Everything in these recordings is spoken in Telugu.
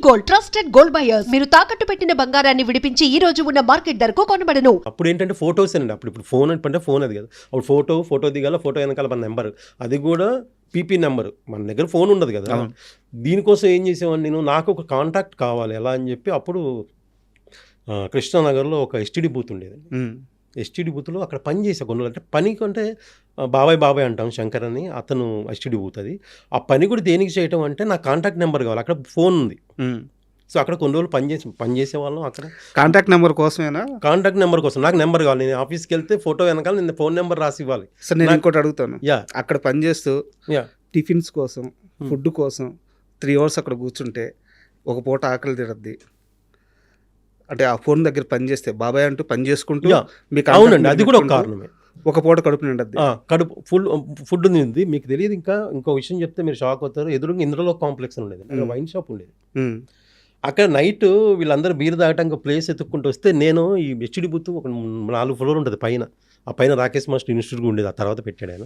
Gold trusted gold buyers. మీరు తాకట్టు పెట్టిన బంగారాన్ని విడిపించి ఈ రోజు ఉన్న మార్కెట్ ధరకు కొనబడను. అప్పుడు ఏంటంటే ఫొటోస్ అండి. ఇప్పుడు ఫోన్ అంటే ఫోన్ అది కదా. అప్పుడు ఫోటో దిగాల, ఫోటో వెనకాల మన నెంబర్, అది కూడా పీపీ నెంబర్. మన దగ్గర ఫోన్ ఉండదు కదా. దీనికోసం ఏం చేసేవాడిని నేను, నాకు ఒక కాంటాక్ట్ కావాలి ఎలా అని చెప్పి అప్పుడు కృష్ణానగర్లో ఒక ఎస్టీడీ బూత్ ఉండేది. ఎస్టీడీ బూత్లో అక్కడ పని చేసే కొన్ని అంటే పని కంటే బాబాయ్ అంటాం, శంకర్ అని, అతను ఎస్టీడీ బూత్. అది ఆ పని కూడా దేనికి చేయటం అంటే నా కాంటాక్ట్ నెంబర్ కావాలి. అక్కడ ఫోన్ ఉంది. సో అక్కడ కొన్ని రోజులు పని చేసే వాళ్ళం. అక్కడ కాంటాక్ట్ నెంబర్ కోసమేనా? కాంటాక్ట్ నెంబర్ కోసం నాకు నెంబర్ కావాలి. నేను ఆఫీస్కి వెళ్తే ఫోటో వెనకాల నేను ఫోన్ నెంబర్ రాసి ఇవ్వాలి. సార్ నేను ఇంకోటి అడుగుతాను. అక్కడ పని చేస్తూ టిఫిన్స్ కోసం, ఫుడ్ కోసం 3 hours అక్కడ కూర్చుంటే ఒక పూట ఆకలి తిరద్ది అంటే ఆ ఫోన్ దగ్గర పని చేస్తే బాబాయ్ అంటూ పని చేసుకుంటూ మీకు. అవునండి, అది కూడా ఒక కారణమే. ఒక పూట కడుపు నిండద్ది, కడుపు ఫుడ్ ఉంది. మీకు తెలియదు. ఇంకో విషయం చెప్తే మీరు షాక్ అవుతారు. ఎదురుగా ఇంద్రలో కాంప్లెక్స్ ఉండేది, వైన్ షాప్ ఉండేది. అక్కడ నైట్ వీళ్ళందరూ బీర్ తాగటానికి ప్లేస్ ఎత్తుక్కుంటూ వస్తే నేను ఈ హెచ్డి బుత్తు ఒక 4 floor ఉంటుంది పైన. ఆ పైన రాకేష్ మాస్టర్ ఇన్స్టిట్యూట్ ఉండేది, ఆ తర్వాత పెట్టాడు ఆయన.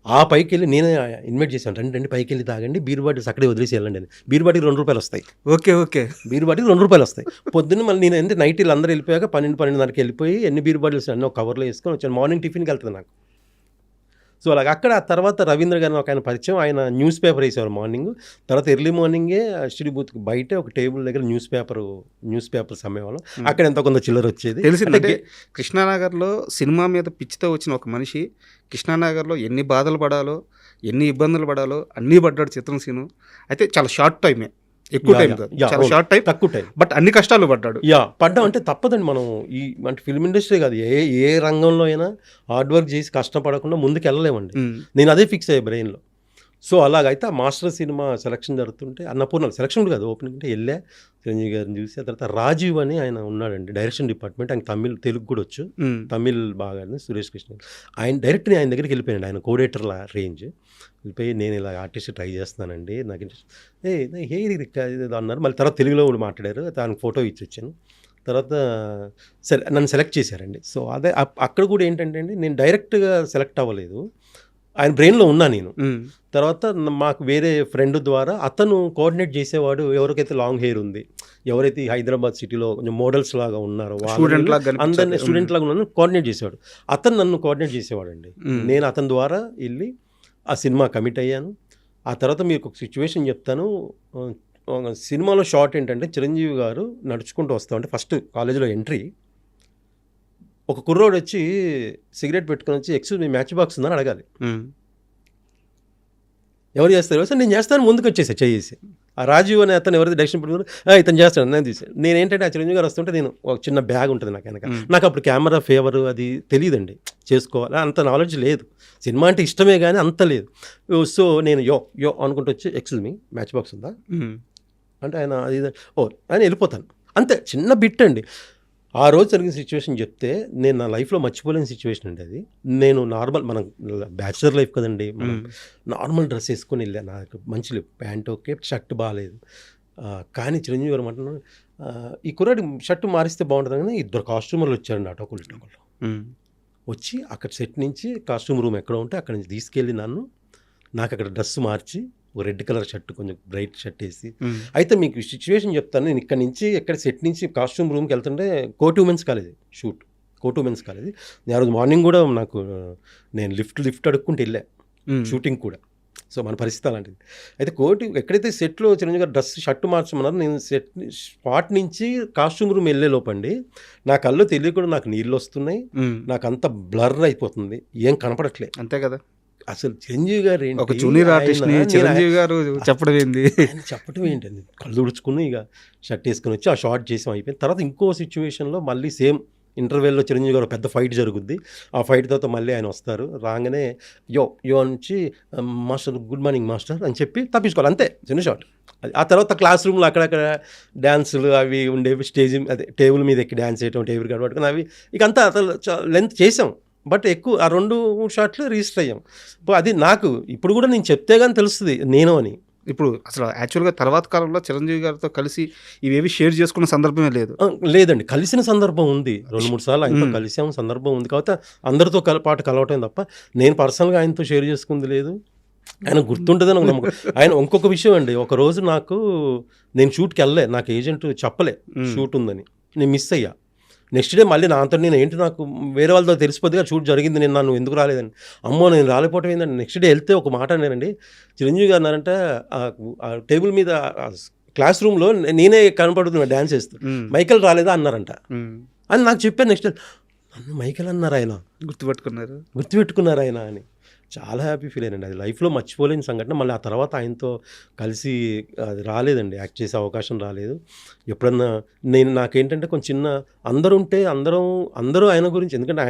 ఆ పైకి వెళ్ళి నేనే ఇన్వైట్ చేశాను, రండి పైకి వెళ్ళి తాగండి, బీర్ బాటిల్స్ అక్కడే వదిలేసి వెళ్ళండి అని. బీర్ బాటిల్ ₹2 వస్తాయి. ఓకే బీర్ బాటిల్ ₹2 వస్తాయి. పొద్దున్న మళ్ళీ నేను అంటే నైట్ వీళ్ళు అందరూ వెళ్ళిపోయాక 12:30 వెళ్ళిపోయి ఎన్ని బీర్ బాటిల్స్ అన్నీ ఒక కవర్లో వేసుకొని వచ్చాను. మార్నింగ్ టిఫిన్కి వెళ్తుంది నాకు. సో అలాగ అక్కడ ఆ తర్వాత రవీంద్ర గారిని ఒక ఆయన పరిచయం. ఆయన న్యూస్ పేపర్ వేసేవారు మార్నింగ్. తర్వాత ఎర్లీ మార్నింగే ఎస్టీడీ బూత్కి బయట ఒక టేబుల్ దగ్గర న్యూస్ పేపర్స్ అమ్మేవాళ్ళం. అక్కడ ఎంత కొంత చిల్లర వచ్చేది. తెలిసిందంటే కృష్ణానగర్లో సినిమా మీద పిచ్చితో వచ్చిన ఒక మనిషి కృష్ణానగర్లో ఎన్ని బాధలు పడాలో, ఎన్ని ఇబ్బందులు పడాలో అన్నీ పడ్డాడు చిత్రం సీను. అయితే చాలా షార్ట్ టైమే, ఎక్కువ టైం కాదు, చాలా షార్ట్ టైం, తక్కువ టైం, బట్ అన్ని కష్టాలు పడ్డాడు. పడ్డాం అంటే తప్పదండి. మనం ఈ అంటే ఫిల్మ్ ఇండస్ట్రీ కాదు, ఏ రంగంలో అయినా హార్డ్ వర్క్ చేసి కష్టపడకుండా ముందుకు వెళ్ళలేమండి. నేను అదే ఫిక్స్ అయ్యే బ్రెయిన్లో. సో అలాగైతే ఆ మాస్టర్ సినిమా సెలక్షన్ జరుగుతుంటే, అన్నపూర్ణ సెలక్షన్ కాదు, ఓపెనింగ్ అంటే వెళ్ళా. చిరంజీవి గారిని చూసి ఆ తర్వాత రాజీవ్ అని ఆయన ఉన్నాడండి, డైరెక్షన్ డిపార్ట్మెంట్. ఆయన తెలుగు కూడా వచ్చు, తమిళ్ బాగా. సురేష్ కృష్ణ ఆయన డైరెక్ట్ని ఆయన దగ్గరికి వెళ్ళిపోయాడు. ఆయన కోడేటర్ల రేంజ్ వెళ్ళిపోయి, నేను ఇలా ఆర్టిస్ట్ ట్రై చేస్తున్నానండి, నాకు ఇంట్రెస్ట్ అన్నారు. మళ్ళీ తర్వాత తెలుగులో కూడా మాట్లాడారు. దానికి ఫోటో ఇచ్చి వచ్చాను. తర్వాత సరే నన్ను సెలెక్ట్ చేశారండి. సో అదే అక్కడ కూడా ఏంటంటే అండి, నేను డైరెక్ట్గా సెలెక్ట్ అవ్వలేదు, ఆయన బ్రెయిన్లో ఉన్నా నేను. తర్వాత మాకు వేరే ఫ్రెండ్ ద్వారా అతను కోఆర్డినేట్ చేసేవాడు. ఎవరికైతే లాంగ్ హెయిర్ ఉంది, ఎవరైతే హైదరాబాద్ సిటీలో కొంచెం మోడల్స్ లాగా ఉన్నారో అందరినీ స్టూడెంట్ లాగా ఉన్నాను కోఆర్డినేట్ చేసేవాడు. అతను నన్ను కోఆర్డినేట్ చేసేవాడు అండి. నేను అతని ద్వారా వెళ్ళి ఆ సినిమా కమిట్ అయ్యాను. ఆ తర్వాత మీకు ఒక సిచ్యువేషన్ చెప్తాను. సినిమాలో షార్ట్ ఏంటంటే, చిరంజీవి గారు నడుచుకుంటూ వస్తా ఉంటే ఫస్ట్ కాలేజీలో ఎంట్రీ, ఒక కుర్రోడు వచ్చి సిగరెట్ పెట్టుకొని వచ్చి, ఎక్స్క్యూజ్ మీ మ్యాచ్ బాక్స్ ఉందని అడగాలి. ఎవరు చేస్తారు సార్? నేను చేస్తాను, ముందుకు వచ్చేసా చేసి. ఆ రాజీవ్ అనే అతను ఎవరైతే డైరెక్షన్ పెట్టుకున్నారు, ఇతను చేస్తాడు, నేను తీసాను. నేను ఏంటంటే ఆ చిరంజీవి గారు వస్తుంటే నేను ఒక చిన్న బ్యాగ్ ఉంటుంది నాకు వెనక. నాకు అప్పుడు కెమెరా ఫేవర్ అది తెలియదండి, చేసుకోవాలి అంత నాలెడ్జ్ లేదు. సినిమా అంటే ఇష్టమే కానీ అంత లేదు. సో నేను యో అనుకుంటూ వచ్చి, ఎక్స్క్యూజ్ మీ మ్యాచ్ బాక్స్ ఉందా అంటే ఆయన అది ఆయన వెళ్ళిపోతాను. అంతే, చిన్న బిట్ అండి. ఆ రోజు జరిగిన సిచ్యువేషన్ చెప్తే నేను నా లైఫ్లో మర్చిపోలేని సిచ్యువేషన్ అండి అది. నేను నార్మల్, మనం బ్యాచులర్ లైఫ్ కదండి, మనం నార్మల్ డ్రెస్ వేసుకొని వెళ్ళా. నాకు మంచి ప్యాంట్ ఓకే, షర్ట్ బాగాలేదు. కానీ చిరంజీవి గారు అంటున్నాను, ఈ కుర్రాడి షర్టు మారిస్తే బాగుంటుంది కానీ 2 కాస్ట్యూమర్లు వచ్చారండి అటోకులు. వచ్చి అక్కడ సెట్ నుంచి కాస్ట్యూమ్ రూమ్ ఎక్కడ ఉంటే అక్కడ నుంచి తీసుకెళ్ళి నాకు అక్కడ డ్రెస్ మార్చి, ఒక రెడ్ కలర్ షర్ట్, కొంచెం బ్రైట్ షర్ట్ వేసి. అయితే మీకు సిచ్యువేషన్ చెప్తాను. నేను ఇక్కడ నుంచి సెట్ నుంచి కాస్ట్యూమ్ రూమ్కి వెళ్తుంటే కోటి ఉమెన్స్ కాలేజ్ షూట్, కోటి ఉమెన్స్ కాలేజ్. నేను ఆ రోజు మార్నింగ్ కూడా నేను లిఫ్ట్ అడుక్కుంటూ వెళ్ళా షూటింగ్ కూడా. సో మన పరిస్థితి అలాంటిది. అయితే ఎక్కడైతే సెట్లో చిరంజీవి గారు డ్రెస్ షర్ట్ మార్చమన్నారు, నేను స్పాట్ నుంచి కాస్ట్యూమ్ రూమ్ వెళ్ళే లోపండి నా కళ్ళు తెలియకుండా నాకు నీళ్ళు వస్తున్నాయి, నాకు అంత బ్లర్ అయిపోతుంది, ఏం కనపడట్లేదు. అంతే కదా. అసలు చిరంజీవి గారు ఏంటి, ఒక జూనియర్ ఆర్టిస్ట్ చిరంజీవి గారు చెప్పడం ఏంటండి, కళ్ళు తుడుచుకుని ఇక షర్ట్ వేసుకుని వచ్చి ఆ షార్ట్ చేసాం, అయిపోయింది. తర్వాత ఇంకో సిచ్యువేషన్లో మళ్ళీ సేమ్ ఇంటర్వెల్లో చిరంజీవి గారు పెద్ద ఫైట్ జరుగుద్ది. ఆ ఫైట్ తర్వాత మళ్ళీ ఆయన వస్తారు. రాగానే యో నుంచి, మాస్టర్ గుడ్ మార్నింగ్ మాస్టర్ అని చెప్పి తప్పించుకోవాలి, అంతే, చిన్న షార్ట్. ఆ తర్వాత క్లాస్ రూమ్లో అక్కడక్కడ డ్యాన్సులు అవి ఉండేవి, స్టేజ్ అదే టేబుల్ మీద ఎక్కి డ్యాన్స్ చేయటం, టేబుల్ కాడ పట్టుకుని అవి ఇక అంతా అసలు లెంత్ చేసాం. బట్ ఎక్కువ ఆ 2 షాట్లు రిజిస్టర్ అయ్యాం. అది నాకు ఇప్పుడు కూడా నేను చెప్తే కానీ తెలుస్తుంది నేను అని. ఇప్పుడు అసలు యాక్చువల్గా తర్వాత కాలంలో చిరంజీవి గారితో కలిసి ఇవేవి షేర్ చేసుకున్న సందర్భమే లేదండి. కలిసిన సందర్భం ఉంది, 2-3 సార్లు ఆయనతో కలిసాము, సందర్భం ఉంది. కాబట్టి అందరితో పాటు కలవటం తప్ప నేను పర్సనల్గా ఆయనతో షేర్ చేసుకుంది లేదు. ఆయన గుర్తుంటుందని ఒక నమ్మకం. ఆయన ఇంకొక విషయం అండి, ఒక రోజు నేను షూట్కి వెళ్ళలే, నాకు ఏజెంట్ చెప్పలే షూట్ ఉందని, నేను మిస్ అయ్యా. నెక్స్ట్ డే మళ్ళీ నాతో నాకు వేరే వాళ్ళతో తెలిసిపోద్దిగా షూట్ జరిగింది, నేను నన్ను ఎందుకు రాలేదని. అమ్మో నేను రాలేకపోవటం ఏంటంటే, నెక్స్ట్ డే వెళ్తే ఒక మాట అన్నారండి, చిరంజీవి గారు అన్నారంటే ఆ టేబుల్ మీద క్లాస్ రూమ్లో నేనే కనపడుతున్నా డ్యాన్స్ చేస్తూ, మైకేల్ రాలేదా అన్నారంట అని నాకు చెప్పాను. నెక్స్ట్ నన్ను మైకేల్ అన్నారు ఆయన, గుర్తుపెట్టుకున్నారు ఆయన అని. చాలా హ్యాపీ ఫీల్ అయ్యానండి. అది లైఫ్లో మర్చిపోలేని సంఘటన. మళ్ళీ ఆ తర్వాత ఆయనతో కలిసి అది రాలేదండి, యాక్ట్ చేసే అవకాశం రాలేదు. ఎప్పుడన్నా నాకేంటంటే కొంచెం చిన్న అందరూ ఆయన గురించి, ఎందుకంటే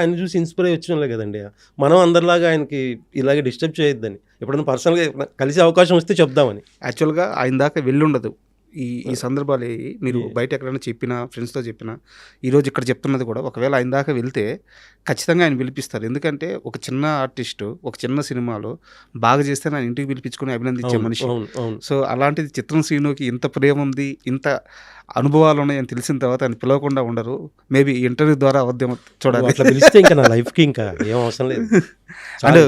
ఆయన చూసి ఇన్స్పైర్ అయ్యి వచ్చిన కదండి. మనం అందరిలాగా ఆయనకి ఇలాగే డిస్టర్బ్ చేయొద్దని, ఎప్పుడన్నా పర్సనల్గా కలిసే అవకాశం వస్తే చెప్దామని. యాక్చువల్గా ఆయన దాకా వెళ్ళుండదు ఈ సందర్భాలు. మీరు బయట ఎక్కడైనా చెప్పినా, ఫ్రెండ్స్తో చెప్పినా, ఈరోజు ఇక్కడ చెప్తున్నది కూడా, ఒకవేళ ఆయన దాకా వెళ్తే ఖచ్చితంగా ఆయన పిలిపిస్తారు. ఎందుకంటే ఒక చిన్న ఆర్టిస్టు ఒక చిన్న సినిమాలో బాగా చేస్తే ఆయన ఇంటికి పిలిపించుకుని అభినందించే మనిషి. సో అలాంటిది చిత్రం శ్రీనుకి ఇంత ప్రేమ ఉంది, ఇంత అనుభవాలు ఉన్నాయని తెలిసిన తర్వాత ఆయన పిలవకుండా ఉండరు. మేబీ ఇంటర్వ్యూ ద్వారా అవద్యం చూడాలి. అట్లా పిలిస్తే ఇంకా నా లైఫ్కి ఇంకా ఏం అవసరం లేదు. అండ్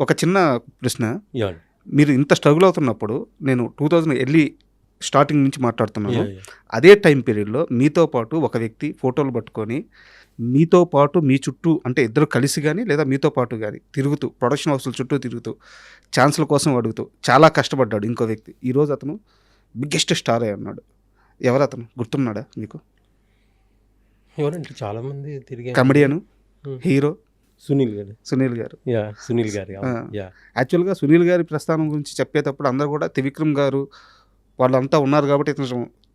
ఒక చిన్న ప్రశ్న, మీరు ఇంత స్ట్రగుల్ అవుతున్నప్పుడు, నేను 2000 ఎర్లీ స్టార్టింగ్ నుంచి మాట్లాడుతున్నాను, అదే టైం పీరియడ్లో మీతో పాటు ఒక వ్యక్తి ఫోటోలు పట్టుకొని మీతో పాటు మీ చుట్టూ, అంటే ఇద్దరు కలిసి కానీ లేదా మీతో పాటు కానీ తిరుగుతూ, ప్రొడక్షన్ హౌస్ల చుట్టూ తిరుగుతూ, ఛాన్సుల కోసం అడుగుతూ చాలా కష్టపడ్డాడు ఇంకో వ్యక్తి. ఈరోజు అతను బిగ్గెస్ట్ స్టార్ అయి ఉన్నాడు. ఎవరు అతను, గుర్తున్నాడా మీకు? ఎవరంటే చాలామంది తిరిగి, కమెడియను, హీరో సునీల్ గారు. యాక్చువల్గా సునీల్ గారి ప్రస్థానం గురించి చెప్పేటప్పుడు అందరూ కూడా త్రివిక్రమ్ గారు వాళ్ళంతా ఉన్నారు కాబట్టి ఇతను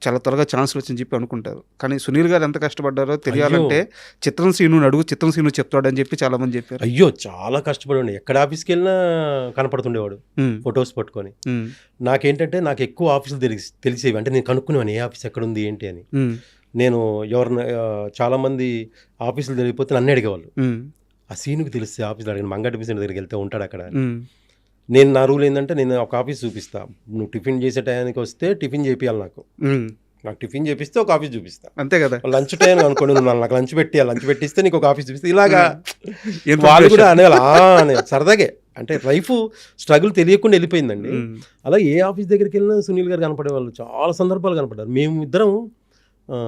చాలా త్వరగా ఛాన్సులు వచ్చని చెప్పి అనుకుంటారు. కానీ సునీల్ గారు ఎంత కష్టపడ్డారో తెలియాలంటే చిత్రం శ్రీను అడుగు, చిత్రం శ్రీను చెప్తాడని చెప్పి చాలా మంది చెప్పారు. అయ్యో చాలా కష్టపడండి, ఎక్కడ ఆఫీస్కి వెళ్ళినా కనపడుతుండేవాడు ఫొటోస్ పట్టుకొని. నాకేంటంటే నాకు ఎక్కువ ఆఫీసులు తెలిసేవి, అంటే నేను కనుక్కునేవాను ఏ ఆఫీస్ ఎక్కడ ఉంది ఏంటి అని. నేను చాలామంది ఆఫీసులు తెలియకపోతే నన్ను అడిగేవాళ్ళు, ఆ సీనుకి తెలిస్తే ఆఫీసులో అడిగిన మంగటి ఆఫీస్ దగ్గరికి వెళ్తే ఉంటాడు అక్కడ. నేను నా రూల్ ఏంటంటే, నేను ఒక ఆఫీస్ చూపిస్తా, నువ్వు టిఫిన్ చేసే టైంకి వస్తే టిఫిన్ చేపియాలి, నాకు టిఫిన్ చేపిస్తే ఒక ఆఫీస్ చూపిస్తా, అంతే కదా. లంచ్ టైం అనుకోండి, నువ్వు నాకు లంచ్ పెట్టిస్తే నీకు ఒక ఆఫీస్ చూపిస్తే, ఇలాగా వాళ్ళు కూడా అనేవాళ్ళు సరదాగే. అంటే లైఫ్ స్ట్రగుల్ తెలియకుండా వెళ్ళిపోయిందండి. అలా ఏ ఆఫీస్ దగ్గరికి వెళ్ళినా సునీల్ గారు కనపడేవాళ్ళు, చాలా సందర్భాలు కనపడ్డారు. మేము ఇద్దరం